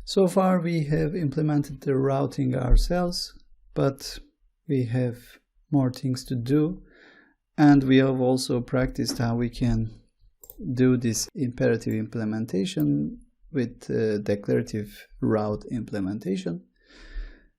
So far we have implemented the routing ourselves, but we have more things to do, and we have also practiced how we can do this imperative implementation with declarative route implementation.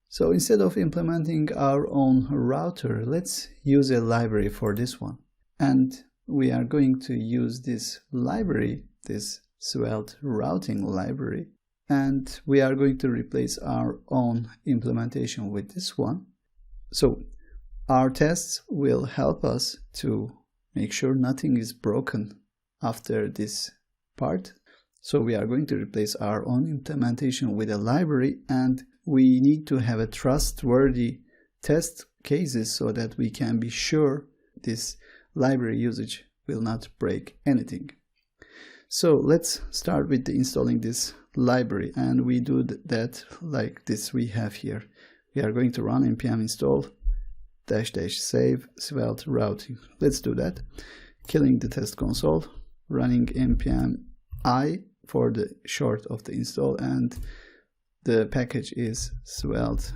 So instead of implementing our own router, let's use a library for this one. And we are going to use this library, this svelte-routing library, and we are going to replace our own implementation with this one. So our tests will help us to make sure nothing is broken after this part. So we are going to replace our own implementation with a library, and we need to have a trustworthy test cases so that we can be sure this library usage will not break anything. So let's start with installing this library, and we do that like this. We have here, we are going to run npm install --save svelte-routing. Let's do that. Killing the test console, running npm I for the short of the install, and the package is svelte-routing.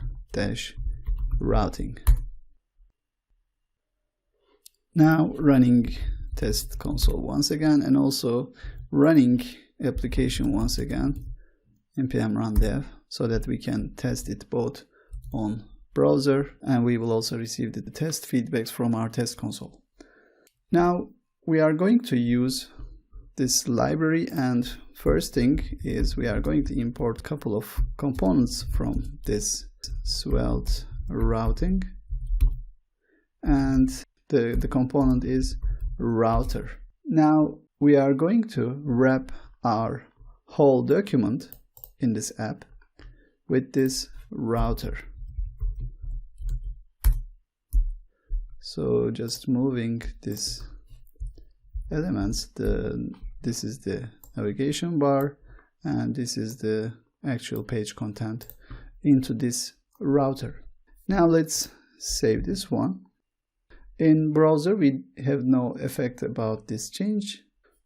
Now running test console once again, and also running application once again, npm run dev, so that we can test it both on browser, and we will also receive the test feedbacks from our test console. Now we are going to use this library, and first thing is we are going to import a couple of components from this svelte-routing, and the component is router. Now we are going to wrap our whole document in this app with this router. So just moving these elements, this is the navigation bar, and this is the actual page content into this router. Now let's save this one. In browser we have no effect about this change,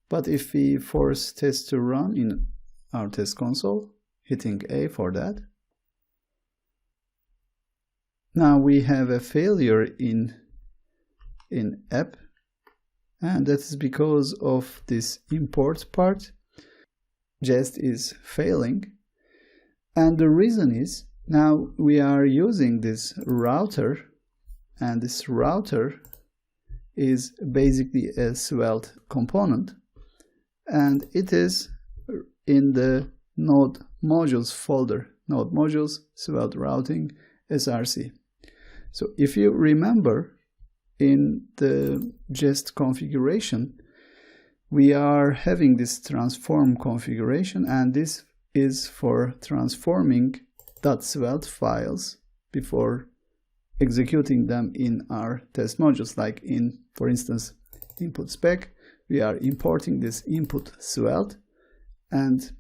but if we force test to run in our test console, hitting A for that, now we have a failure in app, and that is because of this import part. Jest is failing, and the reason is now we are using this router, and this router is basically a Svelte component, and it is in the Node modules folder, Node modules, svelte-routing, src. So if you remember, in the Jest configuration, we are having this transform configuration, and this is for transforming .svelte files before executing them in our test modules. Like in, for instance, input spec, we are importing this input svelte, and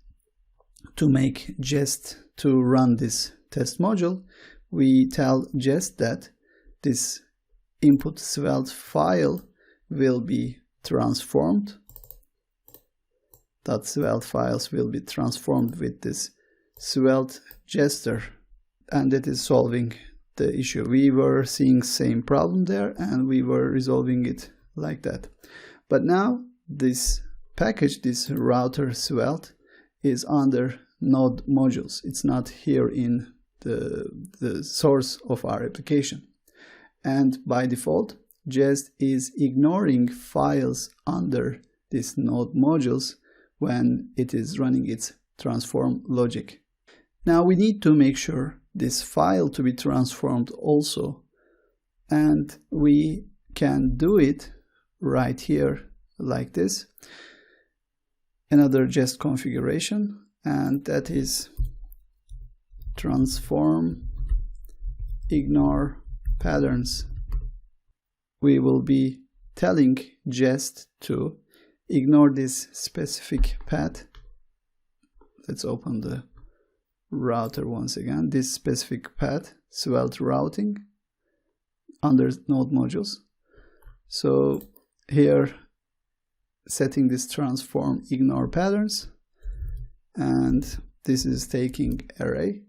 to make Jest to run this test module, we tell Jest that this input svelte file will be transformed. .svelte files will be transformed with this svelte jester, and that is solving the issue. We were seeing same problem there, and we were resolving it like that. But now this package, this router svelte, is under Node modules. It's not here in the source of our application. And by default, Jest is ignoring files under this Node modules when it is running its transform logic. Now we need to make sure this file to be transformed also, and we can do it right here like this. Another Jest configuration, and that is transform ignore patterns. We will be telling Jest to ignore this specific path. Let's open the router once again. This specific path, svelte-routing, under Node modules. So here, setting this transform ignore patterns, and this is taking array,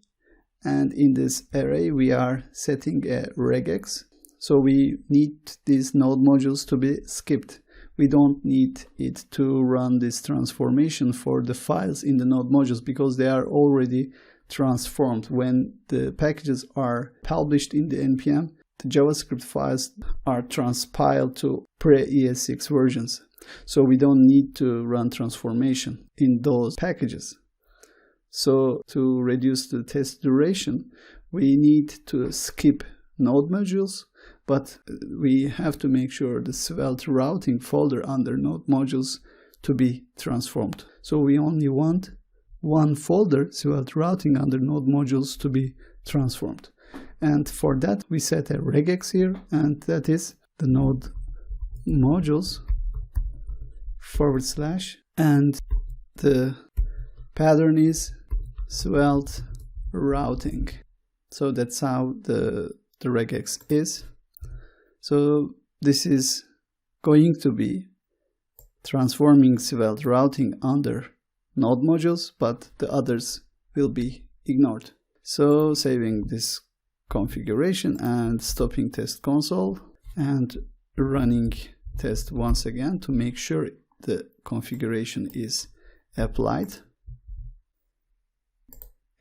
and in this array we are setting a regex. So we need these node modules to be skipped. We don't need it to run this transformation for the files in the node modules because they are already transformed. When the packages are published in the npm, the JavaScript files are transpiled to pre-ES6 versions. So we don't need to run transformation in those packages. So to reduce the test duration, we need to skip node modules, but we have to make sure the svelte-routing folder under node modules to be transformed. So we only want one folder, svelte-routing under node modules, to be transformed. And for that we set a regex here, and that is the node modules / and the pattern is svelte-routing. So that's how the regex is. So this is going to be transforming svelte-routing under node modules, but the others will be ignored. So saving this configuration and stopping test console and running test once again to make sure the configuration is applied.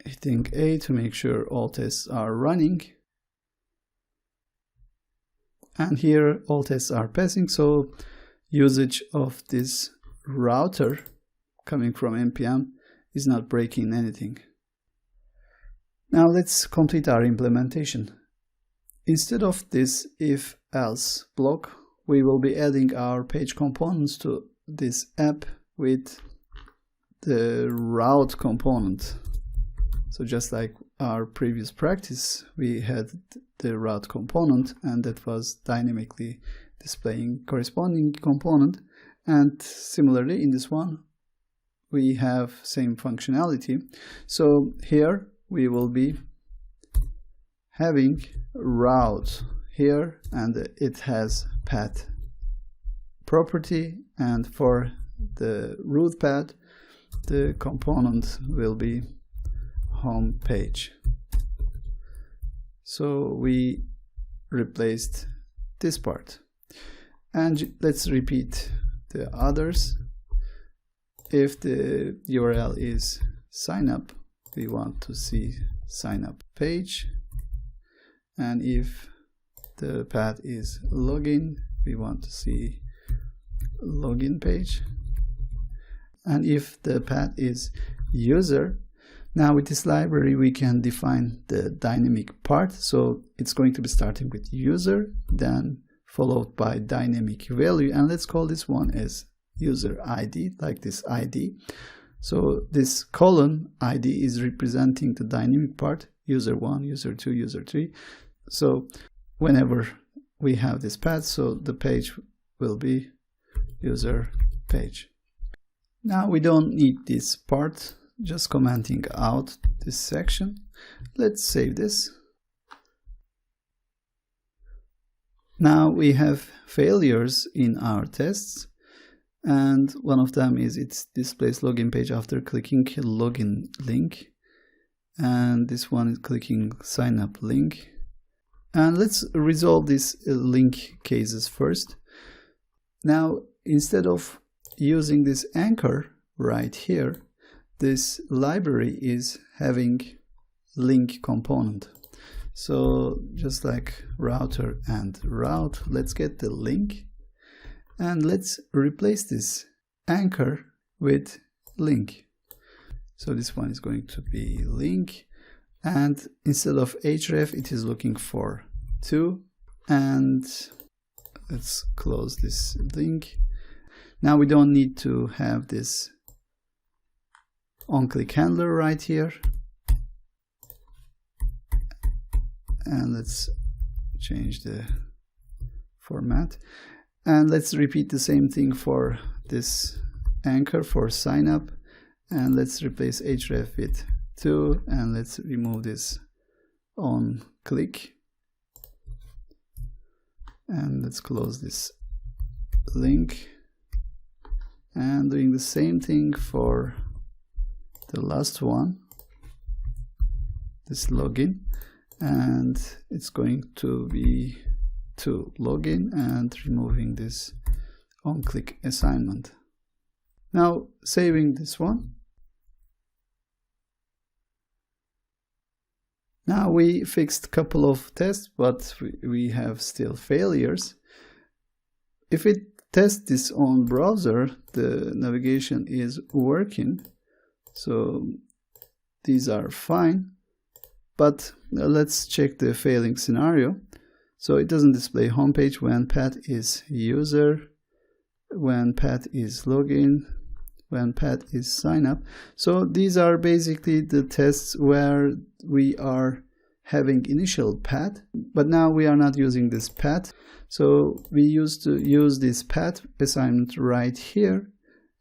Hitting A to make sure all tests are running. And here all tests are passing, so usage of this router coming from npm is not breaking anything. Now let's complete our implementation. Instead of this if-else block, we will be adding our page components to this app with the route component. So just like our previous practice, we had the route component, and that was dynamically displaying corresponding component. And similarly in this one, we have same functionality. So here we will be having route here, and it has path property, and for the root path, the component will be home page. So we replaced this part, and let's repeat the others. If the URL is sign up, we want to see sign up page, and if the path is login, we want to see login page, and if the path is user, now with this library we can define the dynamic part. So it's going to be starting with user, then followed by dynamic value, and let's call this one as user ID, like this ID. So this colon ID is representing the dynamic part, user 1, user 2, user 3. So whenever we have this path, so the page will be user page. Now we don't need this part, just commenting out this section. Let's save this. Now we have failures in our tests, and one of them is it displays login page after clicking login link, and this one is clicking sign up link. And let's resolve these link cases first. Now instead of using this anchor right here, this library is having link component. So just like router and route, let's get the link, and let's replace this anchor with link. So this one is going to be link, and instead of href it is looking for 2, and let's close this link. Now we don't need to have this onClick handler right here, and let's change the format, and let's repeat the same thing for this anchor for sign up, and let's replace href with 2, and let's remove this onClick, and let's close this link, and doing the same thing for the last one. this login, and it's going to be to login and removing this on-click assignment. Now saving this one. Now we fixed a couple of tests, but we have still failures. If we test this on browser, the navigation is working, so these are fine. But let's check the failing scenario. So it doesn't display homepage when path is user, when path is login, when path is sign up. So these are basically the tests where we are having initial path, but now we are not using this path. So we used to use this path assignment right here,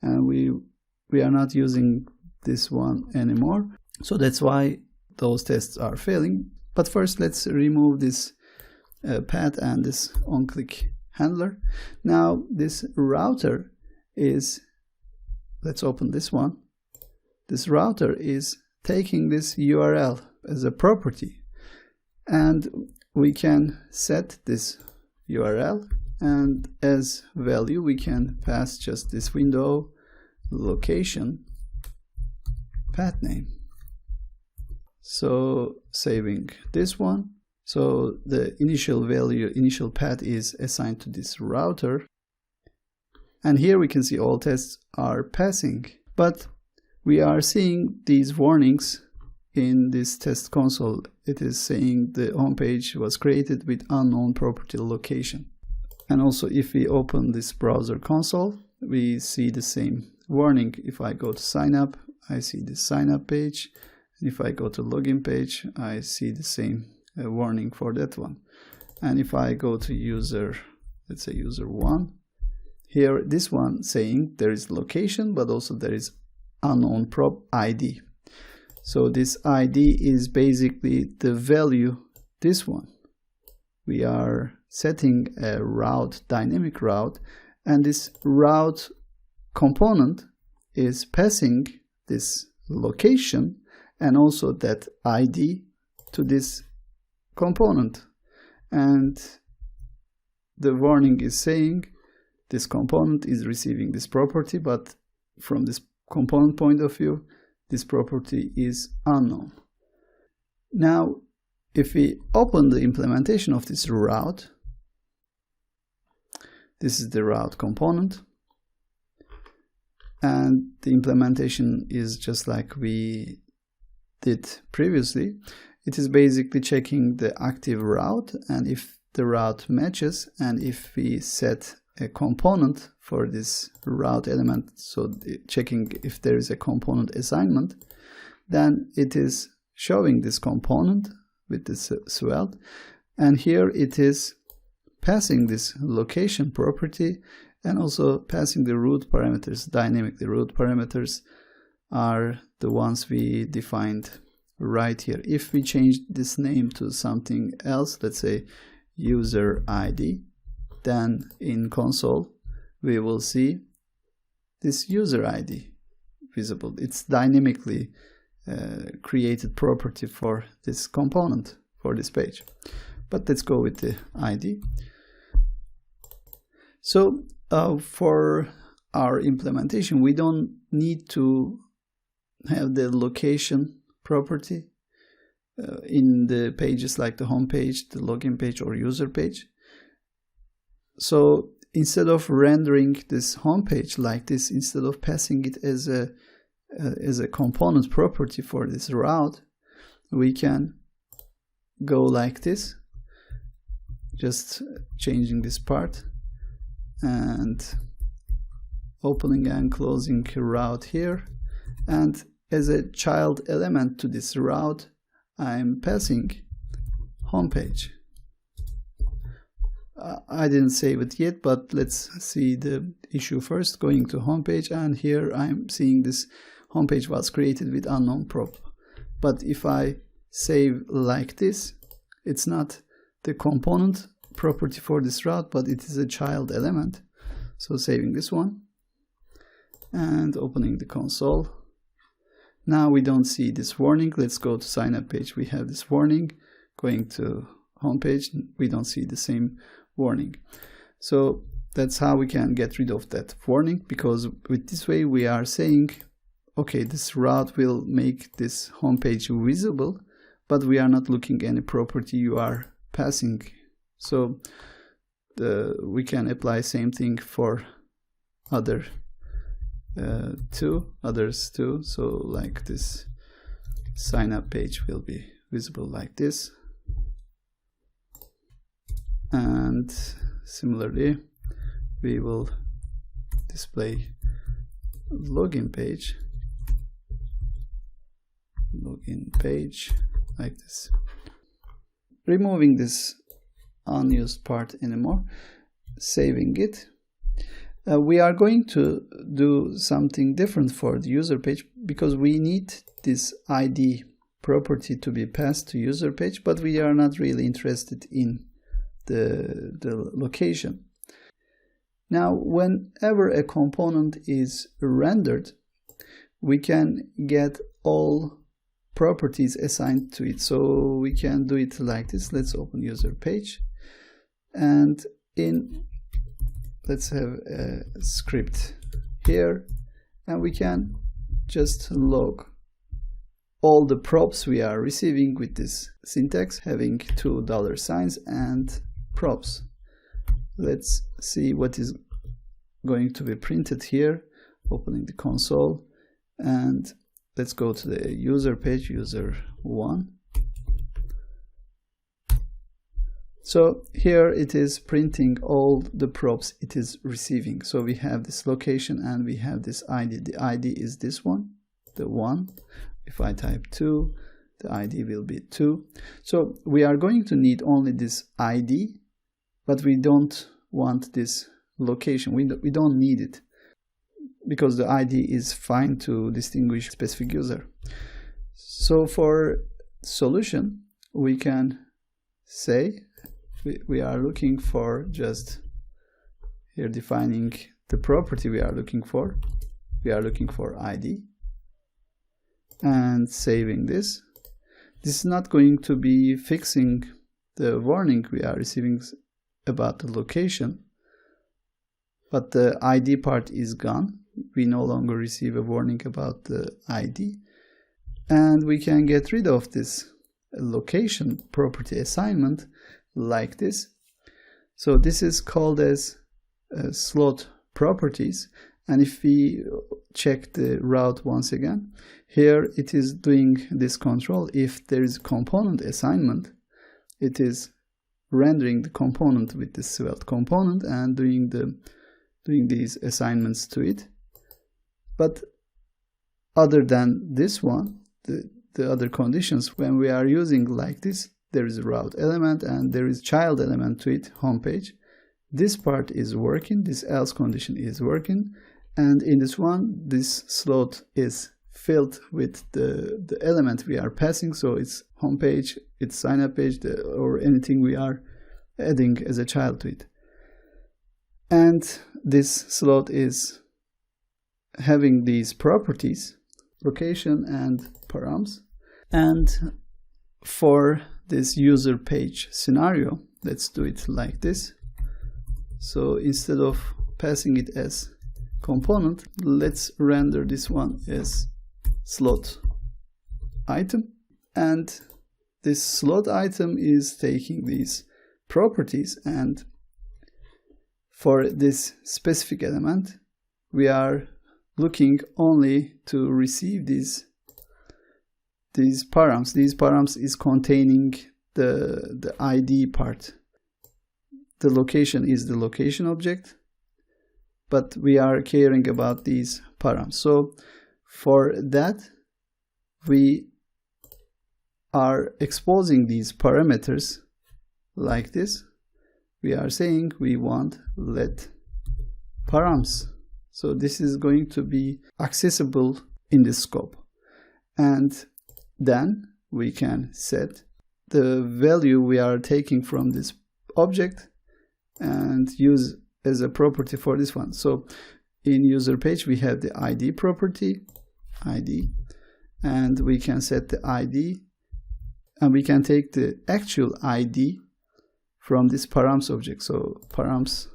and we are not using this one anymore. So that's why those tests are failing. But first let's remove this path and this on-click handler. Now this router is, let's open this one. This router is taking this URL as a property, and we can set this URL, and as value we can pass just this window, location, path name. So saving this one. So the initial value, initial path is assigned to this router. And here we can see all tests are passing, but we are seeing these warnings in this test console. It is saying the homepage was created with unknown property location. And also if we open this browser console, we see the same warning. If I go to sign up, I see the sign up page. If I go to login page, I see the same warning for that one. And if I go to user, let's say user 1, here this one saying there is location, but also there is unknown prop ID. So this ID is basically the value, this one. We are setting a route, dynamic route, and this route component is passing this location and also that ID to this component. And the warning is saying this component is receiving this property, but from this component point of view, this property is unknown. Now, if we open the implementation of this route, this is the route component, and the implementation is just like we did previously. It is basically checking the active route, and if the route matches, and if we set a component for this route element, so checking if there is a component assignment, then it is showing this component with this svelte, and here it is passing this location property and also passing the route parameters dynamically. Route parameters are the ones we defined right here. If we change this name to something else, let's say user ID, then in console we will see this user ID visible. It's dynamically created property for this component, for this page. But let's go with the ID. So for our implementation, we don't need to have the location property in the pages like the home page, the login page, or user page. So instead of rendering this home page like this, instead of passing it as a component property for this route, we can go like this, just changing this part and opening and closing route here, and as a child element to this route I'm passing homepage. I didn't save it yet, but let's see the issue first. Going to homepage, and here I'm seeing this homepage was created with unknown prop. But if I save like this, it's not the component property for this route, but it is a child element. So saving this one and opening the console. Now we don't see this warning. Let's go to sign up page. We have this warning. Going to home page, we don't see the same warning. So that's how we can get rid of that warning, because with this way we are saying, okay, this route will make this home page visible, but we are not looking any property you are passing. So we can apply same thing for others too. So like this sign up page will be visible like this, and similarly we will display login page like this, removing this unused part anymore, saving it. We are going to do something different for the user page, because we need this ID property to be passed to user page, but we are not really interested in the location. Now, whenever a component is rendered, we can get all properties assigned to it. So we can do it like this. Let's open user page, and let's have a script here, and we can just log all the props we are receiving with this syntax, having $2 and props. Let's see what is going to be printed here. Opening the console, and let's go to the user page, user 1. So here it is printing all the props it is receiving. So we have this location and we have this ID. The ID is this one, the 1. If I type 2, the ID will be 2. So we are going to need only this ID, but we don't want this location. We don't need it, because the ID is fine to distinguish specific user. So for solution, we can say we are looking for, just here defining the property we are looking for. We are looking for ID, and saving this. This is not going to be fixing the warning we are receiving about the location, but the ID part is gone. We no longer receive a warning about the ID, and we can get rid of this location property assignment like this. So this is called as slot properties, and if we check the route once again, here it is doing this control. If there is component assignment, it is rendering the component with the Svelte component and doing these assignments to it. But other than this one, the other conditions, when we are using like this, there is a route element and there is child element to it, homepage. This part is working, this else condition is working, and in this one, this slot is filled with the element we are passing. So it's homepage, it's sign up page, or anything we are adding as a child to it. And this slot is having these properties, location and params. And for this user page scenario, let's do it like this. So instead of passing it as component, let's render this one as slot item, and this slot item is taking these properties, and for this specific element we are looking only to receive these params. These params is containing the ID part. The location is the location object, but we are caring about these params. So for that, we are exposing these parameters like this. We are saying we want let params. So this is going to be accessible in this scope. And then we can set the value we are taking from this object and use as a property for this one. So in user page, we have the ID property, ID, and we can set the ID, and we can take the actual ID from this params object. So params.id.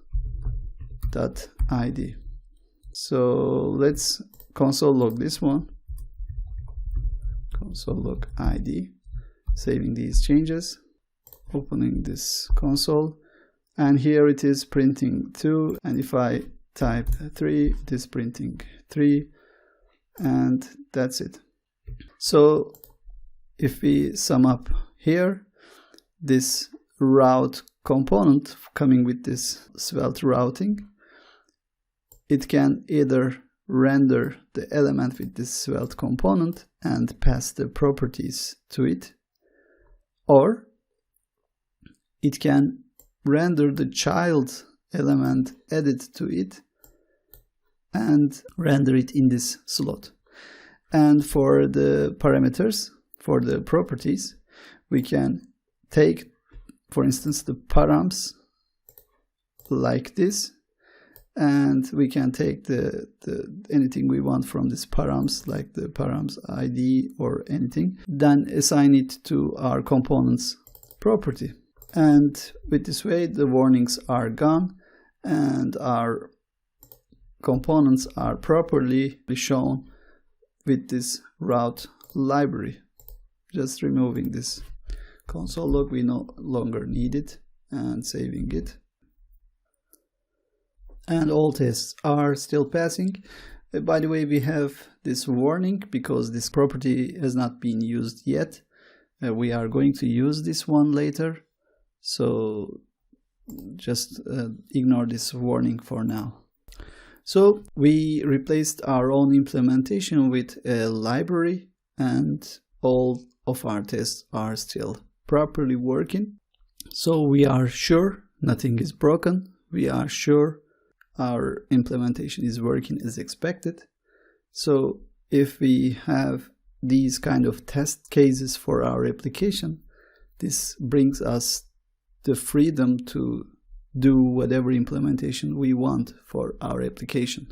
So let's console log this one, console log ID, saving these changes, opening this console, and here it is printing 2, and if I type 3, it is printing 3, and that's it. So if we sum up here, this route component coming with this svelte routing, it can either render the element with this svelte component and pass the properties to it, or it can render the child element added to it and render it in this slot. And for the parameters, for the properties, we can take, for instance, the params like this, and we can take the anything we want from this params, like the params ID or anything, then assign it to our components property. And with this way, the warnings are gone and our components are properly shown with this route library. Just removing this console log, we no longer need it, and saving it. And all tests are still passing. By the way, we have this warning because this property has not been used yet. We are going to use this one later, so just ignore this warning for now. So we replaced our own implementation with a library, and all of our tests are still properly working. So we are sure nothing is broken. We are sure our implementation is working as expected. So if we have these kind of test cases for our application, this brings us the freedom to do whatever implementation we want for our application.